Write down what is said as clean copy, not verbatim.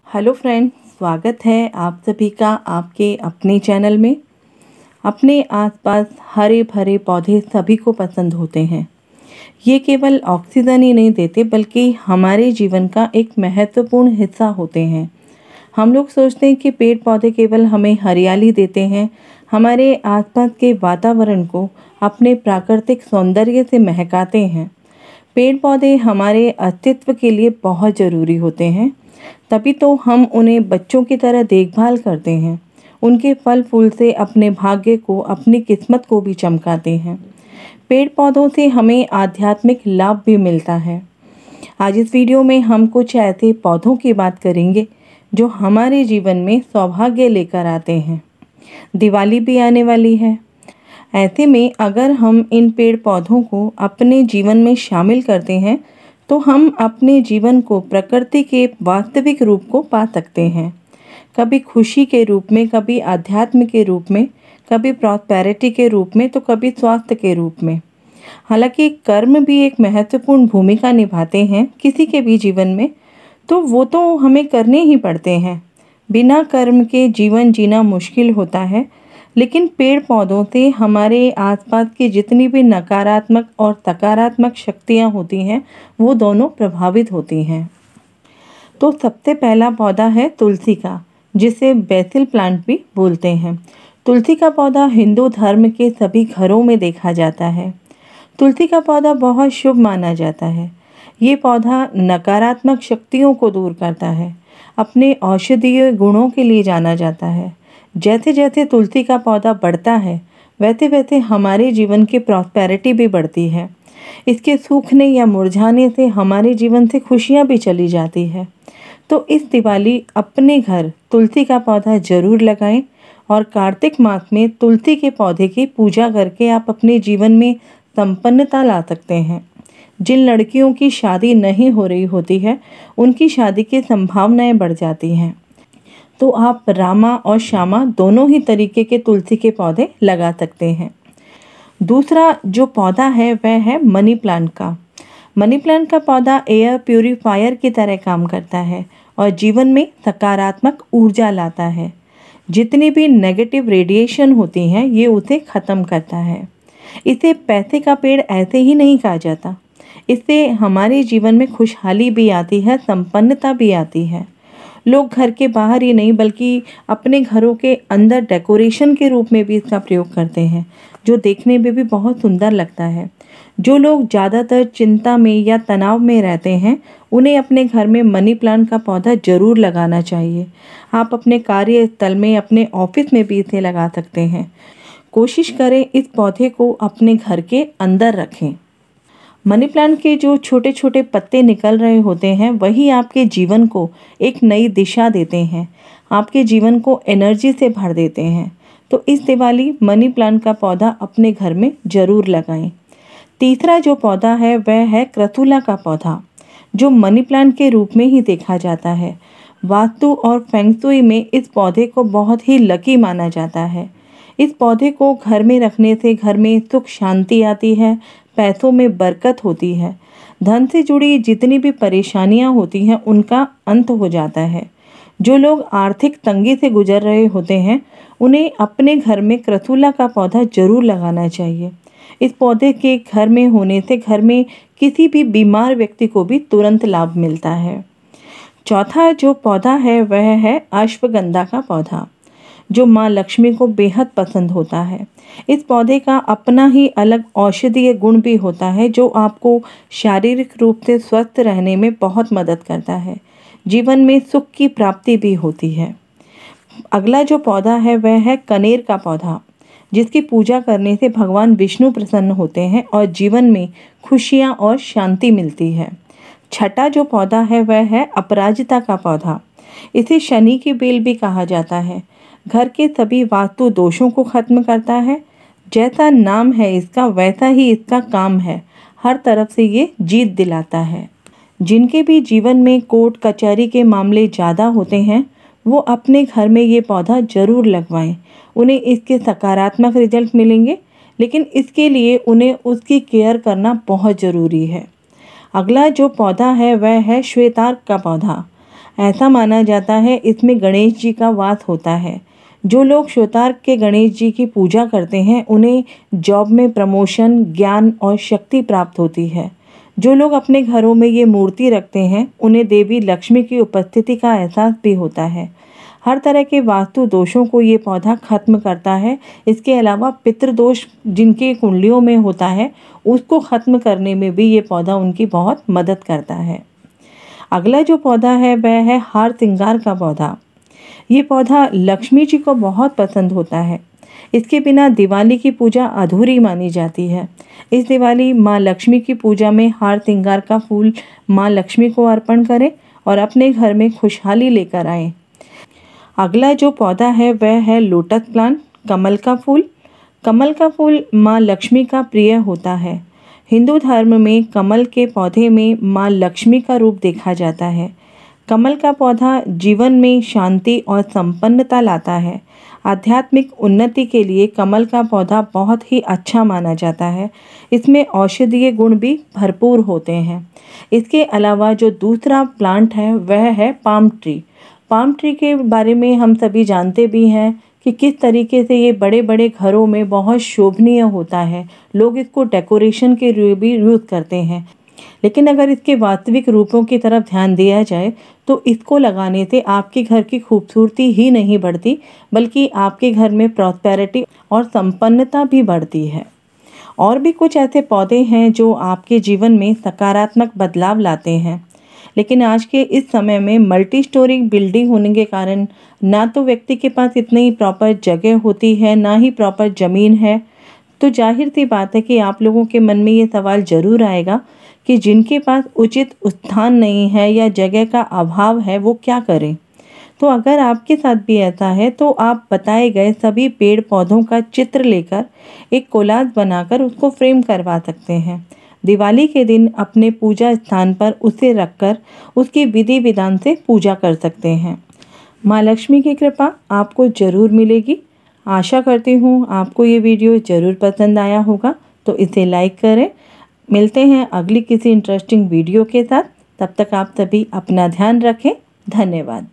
Hello friends, स्वागत है आप सभी का आपके अपने चैनल में। अपने आसपास हरे भरे पौधे सभी को पसंद होते हैं। ये केवल ऑक्सीजन ही नहीं देते बल्कि हमारे जीवन का एक महत्वपूर्ण हिस्सा होते हैं। हम लोग सोचते हैं कि पेड़ पौधे केवल हमें हरियाली देते हैं, हमारे आसपास के वातावरण को अपने प्राकृतिक सौंदर्य से महकाते हैं। पेड़ पौधे हमारे अस्तित्व के लिए बहुत ज़रूरी होते हैं, तभी तो हम उन्हें बच्चों की तरह देखभाल करते हैं। उनके फल फूल से अपने भाग्य को, अपनी किस्मत को भी चमकाते हैं। पेड़ पौधों से हमें आध्यात्मिक लाभ भी मिलता है। आज इस वीडियो में हम कुछ ऐसे पौधों की बात करेंगे जो हमारे जीवन में सौभाग्य लेकर आते हैं। दिवाली भी आने वाली है। ऐसे में अगर हम इन पेड़ पौधों को अपने जीवन में शामिल करते हैं तो हम अपने जीवन को प्रकृति के वास्तविक रूप को पा सकते हैं। कभी खुशी के रूप में, कभी आध्यात्म के रूप में, कभी प्रॉस्पेरिटी के रूप में, तो कभी स्वास्थ्य के रूप में। हालांकि कर्म भी एक महत्वपूर्ण भूमिका निभाते हैं किसी के भी जीवन में, तो वो तो हमें करने ही पड़ते हैं। बिना कर्म के जीवन जीना मुश्किल होता है, लेकिन पेड़ पौधों से हमारे आसपास की जितनी भी नकारात्मक और सकारात्मक शक्तियाँ होती हैं वो दोनों प्रभावित होती हैं। तो सबसे पहला पौधा है तुलसी का, जिसे बेसिल प्लांट भी बोलते हैं। तुलसी का पौधा हिंदू धर्म के सभी घरों में देखा जाता है। तुलसी का पौधा बहुत शुभ माना जाता है। ये पौधा नकारात्मक शक्तियों को दूर करता है। अपने औषधीय गुणों के लिए जाना जाता है। जैसे जैसे तुलसी का पौधा बढ़ता है वैसे वैसे हमारे जीवन की प्रॉस्पेरिटी भी बढ़ती है। इसके सूखने या मुरझाने से हमारे जीवन से खुशियाँ भी चली जाती है। तो इस दिवाली अपने घर तुलसी का पौधा ज़रूर लगाएं और कार्तिक मास में तुलसी के पौधे की पूजा करके आप अपने जीवन में संपन्नता ला सकते हैं। जिन लड़कियों की शादी नहीं हो रही होती है उनकी शादी की संभावनाएं बढ़ जाती हैं। तो आप रामा और श्यामा दोनों ही तरीके के तुलसी के पौधे लगा सकते हैं। दूसरा जो पौधा है वह है मनी प्लांट का। मनी प्लांट का पौधा एयर प्यूरीफायर की तरह काम करता है और जीवन में सकारात्मक ऊर्जा लाता है। जितनी भी नेगेटिव रेडिएशन होती हैं ये उसे ख़त्म करता है। इसे पैसे का पेड़ ऐसे ही नहीं कहा जाता। इससे हमारे जीवन में खुशहाली भी आती है, संपन्नता भी आती है। लोग घर के बाहर ही नहीं बल्कि अपने घरों के अंदर डेकोरेशन के रूप में भी इसका प्रयोग करते हैं, जो देखने में भी बहुत सुंदर लगता है। जो लोग ज़्यादातर चिंता में या तनाव में रहते हैं उन्हें अपने घर में मनी प्लांट का पौधा ज़रूर लगाना चाहिए। आप अपने कार्यस्थल में, अपने ऑफिस में भी इसे लगा सकते हैं। कोशिश करें इस पौधे को अपने घर के अंदर रखें। मनी प्लांट के जो छोटे छोटे पत्ते निकल रहे होते हैं वही आपके जीवन को एक नई दिशा देते हैं, आपके जीवन को एनर्जी से भर देते हैं। तो इस दिवाली मनी प्लांट का पौधा अपने घर में ज़रूर लगाएं। तीसरा जो पौधा है वह है क्रतुला का पौधा, जो मनी प्लांट के रूप में ही देखा जाता है। वास्तु और फेंगशुई में इस पौधे को बहुत ही लकी माना जाता है। इस पौधे को घर में रखने से घर में सुख शांति आती है, पैसों में बरकत होती है, धन से जुड़ी जितनी भी परेशानियां होती हैं उनका अंत हो जाता है। जो लोग आर्थिक तंगी से गुजर रहे होते हैं उन्हें अपने घर में क्रतुला का पौधा ज़रूर लगाना चाहिए। इस पौधे के घर में होने से घर में किसी भी बीमार व्यक्ति को भी तुरंत लाभ मिलता है। चौथा जो पौधा है वह है अश्वगंधा का पौधा, जो माँ लक्ष्मी को बेहद पसंद होता है। इस पौधे का अपना ही अलग औषधीय गुण भी होता है जो आपको शारीरिक रूप से स्वस्थ रहने में बहुत मदद करता है। जीवन में सुख की प्राप्ति भी होती है। अगला जो पौधा है वह है कनेर का पौधा, जिसकी पूजा करने से भगवान विष्णु प्रसन्न होते हैं और जीवन में खुशियाँ और शांति मिलती है। छठा जो पौधा है वह है अपराजिता का पौधा। इसे शनि की बेल भी कहा जाता है। घर के सभी वास्तु दोषों को खत्म करता है। जैसा नाम है इसका वैसा ही इसका काम है। हर तरफ से ये जीत दिलाता है। जिनके भी जीवन में कोर्ट कचहरी के मामले ज़्यादा होते हैं वो अपने घर में ये पौधा ज़रूर लगवाएं। उन्हें इसके सकारात्मक रिजल्ट मिलेंगे, लेकिन इसके लिए उन्हें उसकी केयर करना बहुत ज़रूरी है। अगला जो पौधा है वह है श्वेतार्क का पौधा। ऐसा माना जाता है इसमें गणेश जी का वास होता है। जो लोग शोतार्क के गणेश जी की पूजा करते हैं उन्हें जॉब में प्रमोशन, ज्ञान और शक्ति प्राप्त होती है। जो लोग अपने घरों में ये मूर्ति रखते हैं उन्हें देवी लक्ष्मी की उपस्थिति का एहसास भी होता है। हर तरह के वास्तु दोषों को ये पौधा खत्म करता है। इसके अलावा पितृदोष जिनके कुंडलियों में होता है उसको खत्म करने में भी ये पौधा उनकी बहुत मदद करता है। अगला जो पौधा है वह है हार श्रृंगार का पौधा। ये पौधा लक्ष्मी जी को बहुत पसंद होता है। इसके बिना दिवाली की पूजा अधूरी मानी जाती है। इस दिवाली माँ लक्ष्मी की पूजा में हार श्रृंगार का फूल माँ लक्ष्मी को अर्पण करें और अपने घर में खुशहाली लेकर आएं। अगला जो पौधा है वह है लोटस प्लांट, कमल का फूल। कमल का फूल माँ लक्ष्मी का प्रिय होता है। हिंदू धर्म में कमल के पौधे में माँ लक्ष्मी का रूप देखा जाता है। कमल का पौधा जीवन में शांति और संपन्नता लाता है। आध्यात्मिक उन्नति के लिए कमल का पौधा बहुत ही अच्छा माना जाता है। इसमें औषधीय गुण भी भरपूर होते हैं। इसके अलावा जो दूसरा प्लांट है वह है पाम ट्री। पाम ट्री के बारे में हम सभी जानते भी हैं कि किस तरीके से ये बड़े बड़े घरों में बहुत शोभनीय होता है। लोग इसको डेकोरेशन के लिए भी यूज़ करते हैं। लेकिन अगर इसके वास्तविक रूपों की तरफ ध्यान दिया जाए तो इसको लगाने से आपके घर की खूबसूरती ही नहीं बढ़ती बल्कि आपके घर में प्रॉस्पेरिटी और संपन्नता भी बढ़ती है। और भी कुछ ऐसे पौधे हैं जो आपके जीवन में सकारात्मक बदलाव लाते हैं। लेकिन आज के इस समय में मल्टी स्टोरी बिल्डिंग होने के कारण ना तो व्यक्ति के पास इतनी प्रॉपर जगह होती है ना ही प्रॉपर ज़मीन है। तो जाहिर सी बात है कि आप लोगों के मन में ये सवाल ज़रूर आएगा कि जिनके पास उचित स्थान नहीं है या जगह का अभाव है वो क्या करें। तो अगर आपके साथ भी ऐसा है तो आप बताए गए सभी पेड़ पौधों का चित्र लेकर एक कोलाज बनाकर उसको फ्रेम करवा सकते हैं। दिवाली के दिन अपने पूजा स्थान पर उसे रखकर उसकी विधि विधान से पूजा कर सकते हैं। माँ लक्ष्मी की कृपा आपको ज़रूर मिलेगी। आशा करती हूँ आपको ये वीडियो ज़रूर पसंद आया होगा, तो इसे लाइक करें। मिलते हैं अगली किसी इंटरेस्टिंग वीडियो के साथ। तब तक आप सभी अपना ध्यान रखें। धन्यवाद।